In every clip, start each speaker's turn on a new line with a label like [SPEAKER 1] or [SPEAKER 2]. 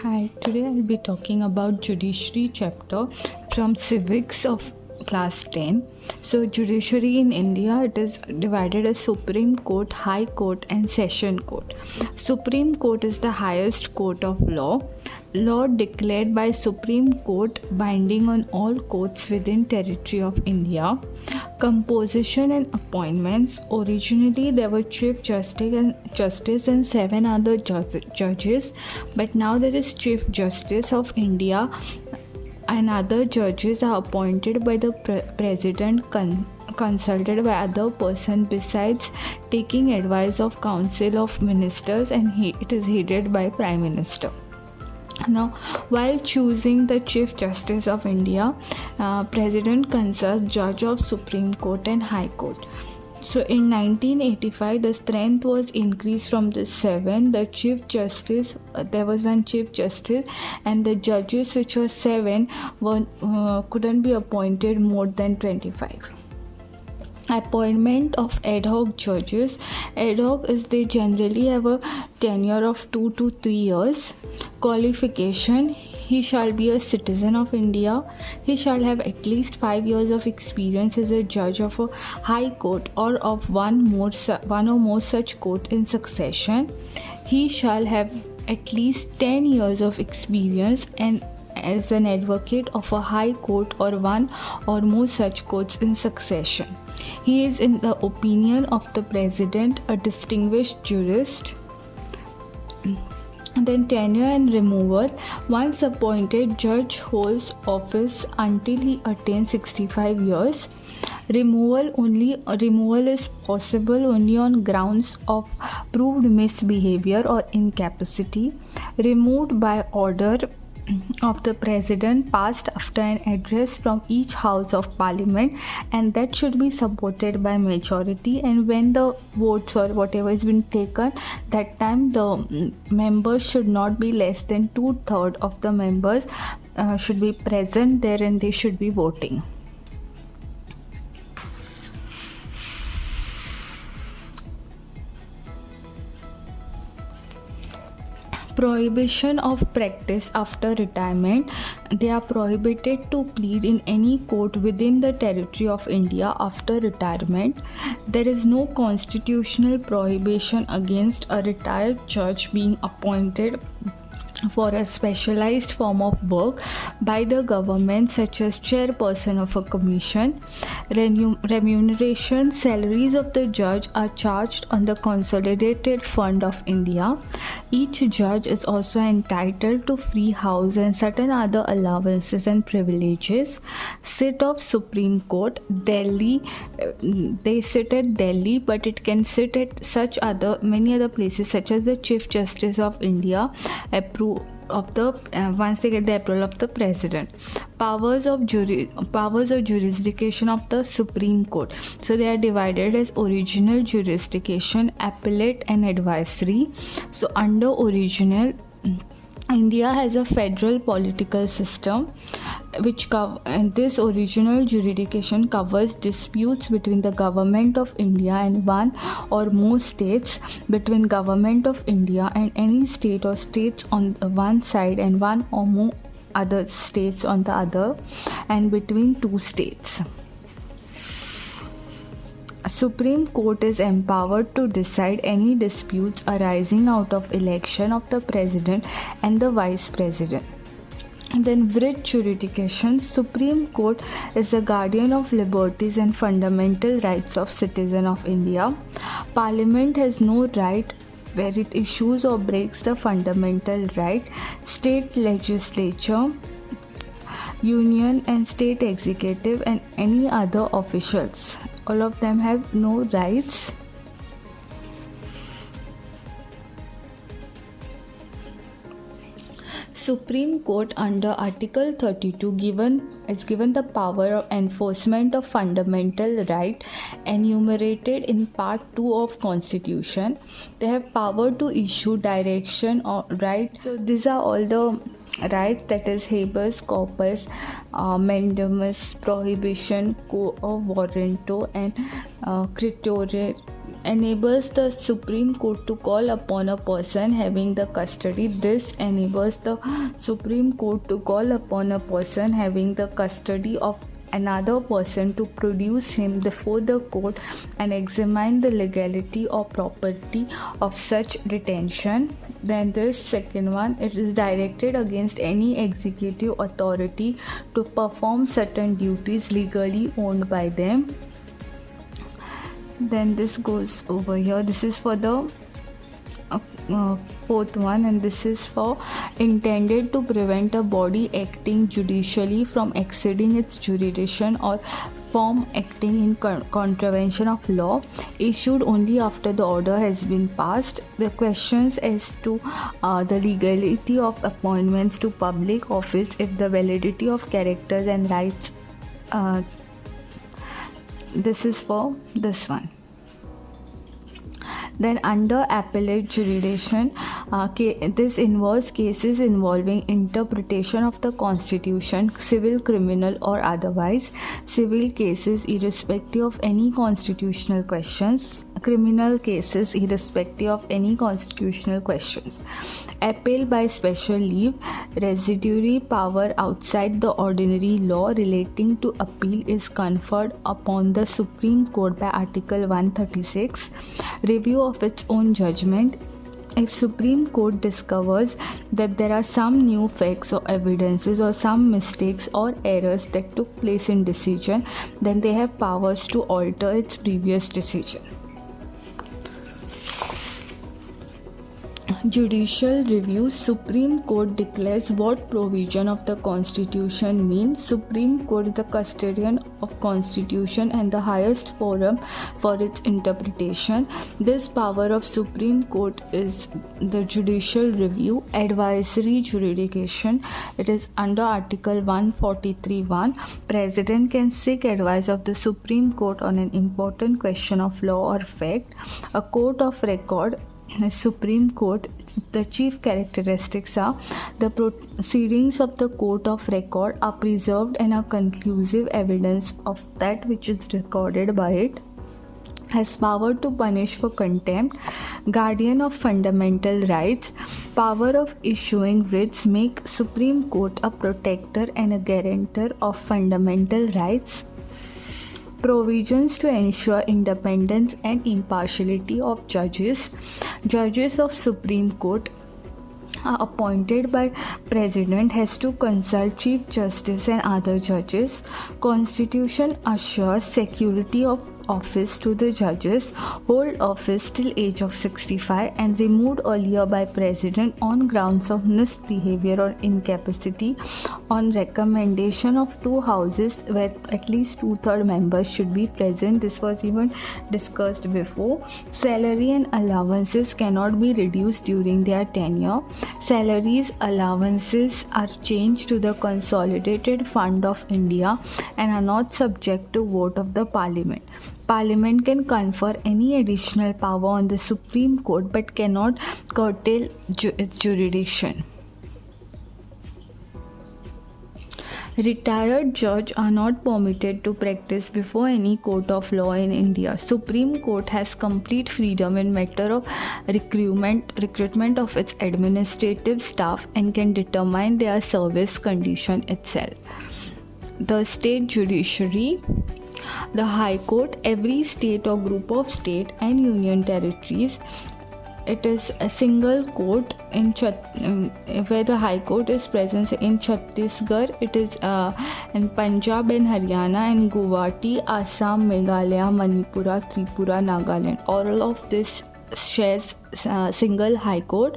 [SPEAKER 1] Hi, today I'll be talking about judiciary chapter from civics of class 10. So judiciary in India, it is divided as Supreme Court, High Court and Session Court. Supreme Court is the highest court of law. Law declared by Supreme Court binding on all courts within territory of India. Composition and appointments. Originally there were Chief Justice and 7 other judges, but now there is Chief Justice of India and other judges are appointed by the President consulted by other person besides taking advice of Council of Ministers, and it is headed by Prime Minister. Now, while choosing the Chief Justice of India, President consults Judge of Supreme Court and High Court. So in 1985, the strength was increased from the 7. The Chief Justice, there was one Chief Justice, and the judges, which was 7, couldn't be appointed more than 25. Appointment of ad hoc judges. Ad hoc is they generally have a tenure of 2 to 3 years. Qualification: he shall be a citizen of India. He shall have at least 5 years of experience as a judge of a high court or of one or more such court in succession. He shall have at least 10 years of experience and as an advocate of a high court or one or more such courts in succession. He is, in the opinion of the President, a distinguished jurist. Then tenure and removal. Once appointed, judge holds office until he attains 65 years. Removal is possible only on grounds of proved misbehavior or incapacity. Removed by order of the President passed after an address from each House of Parliament, and that should be supported by majority, and when the votes or whatever has been taken, that time the members should not be less than 2/3 of the members should be present there and they should be voting. Prohibition of practice after retirement. They are prohibited to plead in any court within the territory of India after retirement. There is no constitutional prohibition against a retired judge being appointed for a specialized form of work by the government, such as chairperson of a commission. Remuneration: salaries of the judge are charged on the Consolidated Fund of India. Each judge is also entitled to free house and certain other allowances and privileges. Seat of Supreme Court, Delhi. They sit at Delhi, but it can sit at many other places, such as the Chief Justice of India, once they get the approval of the President. Powers of jurisdiction of the Supreme Court. So they are divided as original jurisdiction, appellate and advisory. So under original, India has a federal political system and this original jurisdiction covers disputes between the government of India and one or more states, between government of India and any state or states on the one side and one or more other states on the other, and between two states. Supreme Court is empowered to decide any disputes arising out of election of the President and the Vice President. And then writ jurisdiction. Supreme Court is the guardian of liberties and fundamental rights of citizens of India. Parliament has no right where it issues or breaks the fundamental right. State legislature, union and state executive and any other officials, all of them have no rights. Supreme Court under Article 32 is given the power of enforcement of fundamental right enumerated in Part 2 of Constitution. They have power to issue direction or right. So these are all the rights, that is habeas corpus, mandamus, prohibition, quo warranto and enables the Supreme Court to call upon a person having the custody. This enables the Supreme Court to call upon a person having the custody of another person to produce him before the court and examine the legality or property of such detention. Then this second one, it is directed against any executive authority to perform certain duties legally owned by them. Then this goes over here. This is for the fourth one, and this is for intended to prevent a body acting judicially from exceeding its jurisdiction or from acting in contravention of law, issued only after the order has been passed. The questions as to the legality of appointments to public office, if the validity of characters and rights, this is for this one. Then under appellate jurisdiction, this involves cases involving interpretation of the Constitution, civil, criminal or otherwise, civil cases irrespective of any constitutional questions, criminal cases irrespective of any constitutional questions. Appeal by special leave, residuary power outside the ordinary law relating to appeal is conferred upon the Supreme Court by Article 136. Review of its own judgment. If Supreme Court discovers that there are some new facts or evidences or some mistakes or errors that took place in decision, then they have powers to alter its previous decision. Judicial review. Supreme Court declares what provision of the Constitution mean. Supreme Court is the custodian of Constitution and the highest forum for its interpretation. This power of Supreme Court is the judicial review. Advisory jurisdiction. It is under Article 143(1). President can seek advice of the Supreme Court on an important question of law or fact. A court of record. Supreme Court, the chief characteristics are the proceedings of the court of record are preserved and are conclusive evidence of that which is recorded by it. Has power to punish for contempt. Guardian of fundamental rights. Power of issuing writs make Supreme Court a protector and a guarantor of fundamental rights. Provisions to ensure independence and impartiality of judges. Judges of Supreme Court are appointed by President, has to consult Chief Justice and other judges. Constitution assures security of office to the judges, hold office till age of 65 and removed earlier by President on grounds of misbehavior or incapacity on recommendation of two houses where at least 2/3 members should be present. This was even discussed before. Salary and allowances cannot be reduced during their tenure. Salaries, allowances are changed to the Consolidated Fund of India and are not subject to vote of the Parliament. Parliament can confer any additional power on the Supreme Court but cannot curtail its jurisdiction. Retired judges are not permitted to practice before any court of law in India. Supreme Court has complete freedom in matter of recruitment of its administrative staff and can determine their service condition itself. The state judiciary. The High Court. Every state or group of state and union territories, it is a single court where the High Court is present in Chhattisgarh, it is in Punjab and Haryana, and Guwahati, Assam, Meghalaya, Manipura, Tripura, Nagaland. All of this shares single High Court.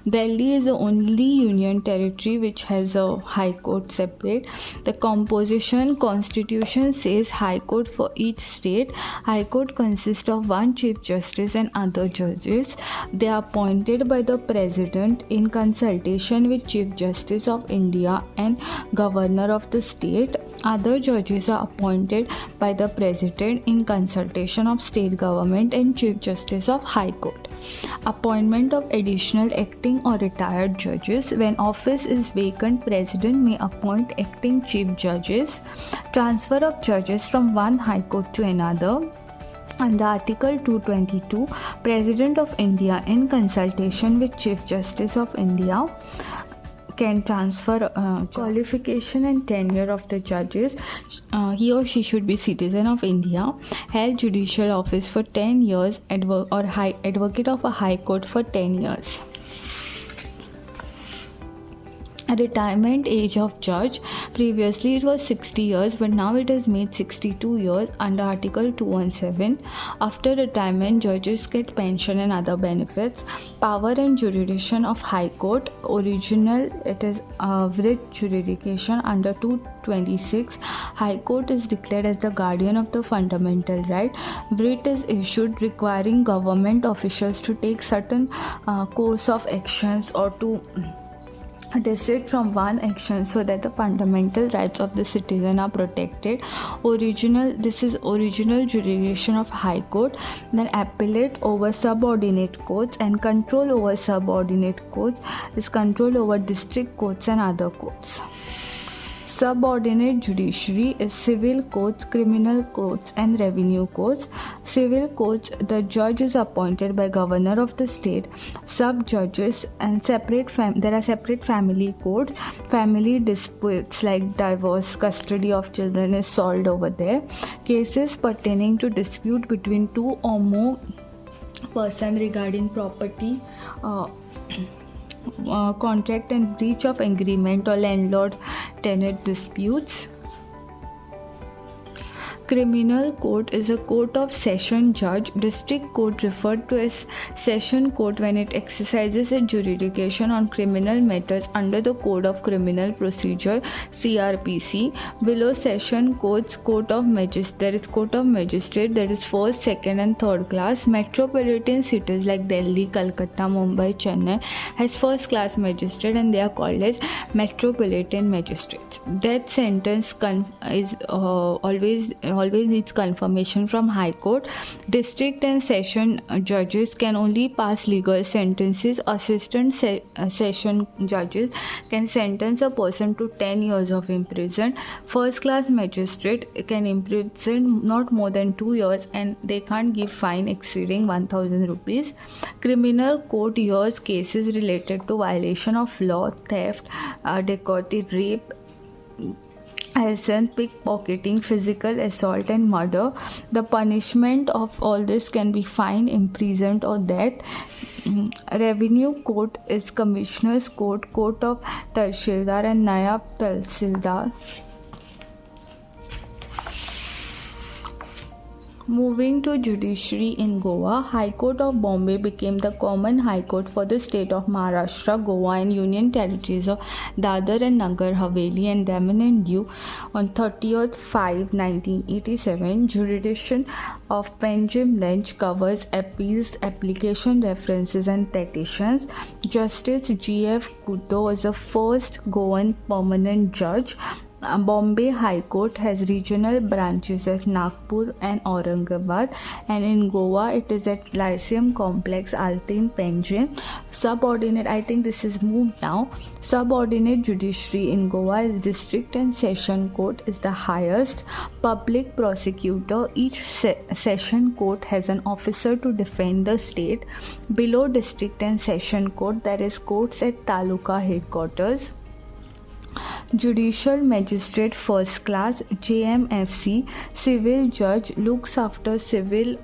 [SPEAKER 1] Delhi is the only union territory which has a High Court separate. The composition constitution says High Court for each state. High Court consists of one Chief Justice and other judges. They are appointed by the President in consultation with Chief Justice of India and Governor of the state. Other judges are appointed by the President in consultation of state government and Chief Justice of High Court. Appointment of additional acting or retired judges. When office is vacant, President may appoint acting chief judges. Transfer of judges from one High Court to another. Under Article 222, President of India, in consultation with Chief Justice of India, can transfer qualification and tenure of the judges. He or she should be citizen of India, held judicial office for 10 years, advocate of a high court for 10 years. Retirement age of judge. Previously it was 60 years, but now it is made 62 years under Article 217. After retirement, judges get pension and other benefits. Power and jurisdiction of High Court. Original, it is writ jurisdiction under 226. High Court is declared as the guardian of the fundamental right. Writ is issued requiring government officials to take certain course of actions or to desist from one action so that the fundamental rights of the citizen are protected. This is original jurisdiction of High Court. Then appellate over subordinate courts, and control over subordinate courts is control over district courts and other courts. Subordinate judiciary is civil courts, criminal courts, and revenue courts. Civil courts, the judge is appointed by governor of the state. Sub-judges and there are separate family courts. Family disputes like divorce, custody of children is solved over there. Cases pertaining to dispute between two or more persons regarding property, contract and breach of agreement or landlord-tenant disputes. Criminal court is a court of session judge. District court referred to as session court when it exercises its jurisdiction on criminal matters under the Code of Criminal Procedure (CRPC). Below session courts, there is court of magistrate, that is first, second and third class. Metropolitan cities like Delhi, Calcutta, Mumbai, Chennai has first class magistrate and they are called as metropolitan magistrates. Death sentence is always needs confirmation from High Court. District and session judges can only pass legal sentences. Assistant session judges can sentence a person to 10 years of imprisonment. First class magistrate can imprison not more than 2 years and they can't give fine exceeding 1000 rupees. Criminal court hears cases related to violation of law, theft, dacoity, rape, arson, pickpocketing, physical assault and murder. The punishment of all this can be fine, imprisonment or death. Revenue court is commissioner's court, court of Tahsildar and Nayab Tahsildar. Moving to judiciary in Goa, High Court of Bombay became the common High Court for the state of Maharashtra, Goa and Union Territories of Dadar and Nagar Haveli and Daman and Diu on 30th 5, 1987. Jurisdiction of Panjim Bench covers appeals, application, references and petitions. Justice G.F. Kutto was the first Goan permanent judge. Bombay High Court has regional branches at Nagpur and Aurangabad, and in Goa it is at Lyceum Complex, Altin, Panjim. Subordinate, I think this is moved now. Subordinate judiciary in Goa is district and session court is the highest. Public prosecutor, each session court has an officer to defend the state. Below district and session court there is courts at taluka headquarters. Judicial Magistrate First Class JMFC, civil judge, looks after civil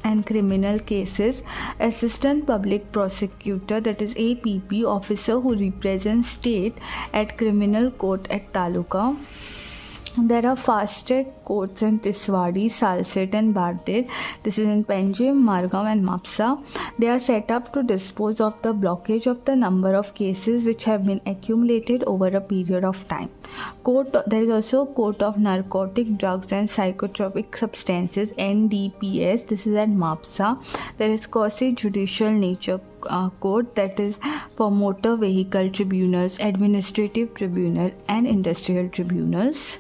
[SPEAKER 1] and criminal cases. Assistant Public Prosecutor, that is APP, officer who represents state at criminal court at taluka. There are fast track courts in Tiswadi, Salset and Bardet. This is in Panjim, Margam and Mapsa. They are set up to dispose of the blockage of the number of cases which have been accumulated over a period of time. There is also Court of Narcotic Drugs and Psychotropic Substances, NDPS. This is at Mapsa. There is Quasi Judicial Nature Court, that is for motor vehicle tribunals, administrative tribunal and industrial tribunals.